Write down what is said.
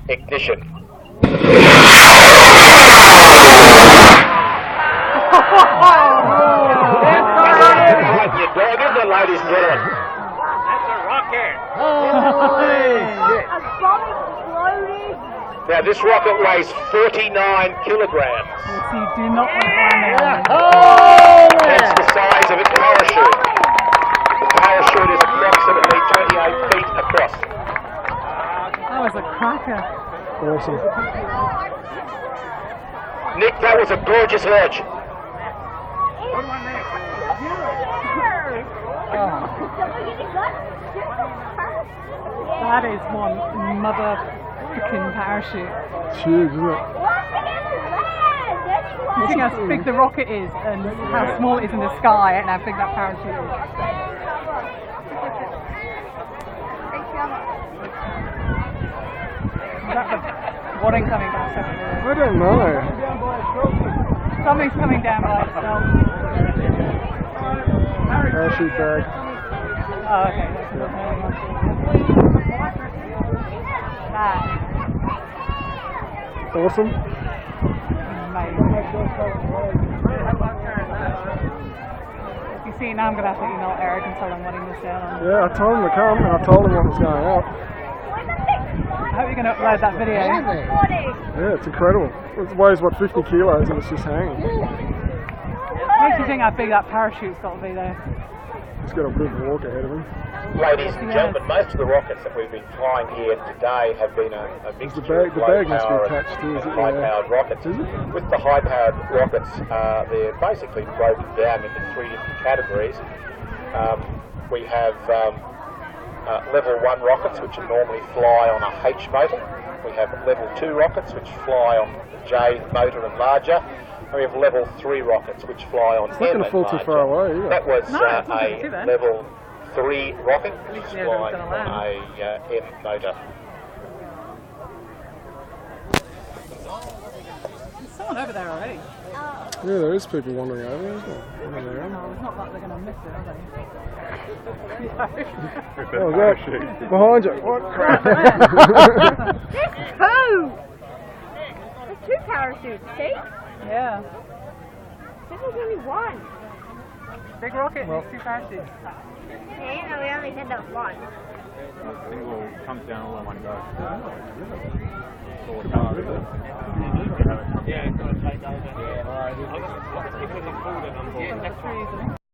ignition. Your dog, isn't it, ladies and gentlemen? That's a rocket. A bomb exploded. Now this rocket weighs 49 kilograms. So you do not want to land there. That's the size of its parachute. The parachute is approximately 28 feet across. That was a cracker. Awesome. Nick, that was a gorgeous launch. That is one mother freaking parachute. It's huge, isn't it? You think how big the rocket is and how small it is in the sky and how big that parachute is. Is that the wadding coming back? I don't know. Something's coming down by itself. Parachute bag. Oh, okay. That. Awesome. Amazing. You see, now I'm going to have to email Eric and tell him what he missed out on. Yeah, I told him to come and I told him what was going up. I hope you're going to upload that video. Yeah, it's incredible. It weighs, what, 50 kilos and it's just hanging. Makes you think how big that parachute's got to be there. He's got a big walk ahead of him. Ladies and gentlemen, most of the rockets that we've been flying here today have been a mixture of The bag must be low-powered attached to, is it? and high-powered rockets. Is it? With the high-powered rockets, they're basically broken down into three different categories. We have level 1 rockets, which normally fly on a H motor. We have level 2 rockets, which fly on the J motor and larger. And we have level 3 rockets, which fly on It's not going to fall too far away, is it? That was No, it's not gonna do a that. level 3 rocket, which is Yeah, but it's flying gonna on land. a M motor. There's someone over there already. Yeah, there is people wandering over there, isn't there? Wandering around. No, it's not like they're going to miss it, are they? Oh, that behind you. What crap? There's two! There's two parachutes, see? Yeah. This is only one. Big rocket, these two parachutes. Yeah, no, we only said that one. It will come down all in one go. Yeah, it's going to take over. Yeah, because it's folded on board. Trees, I think.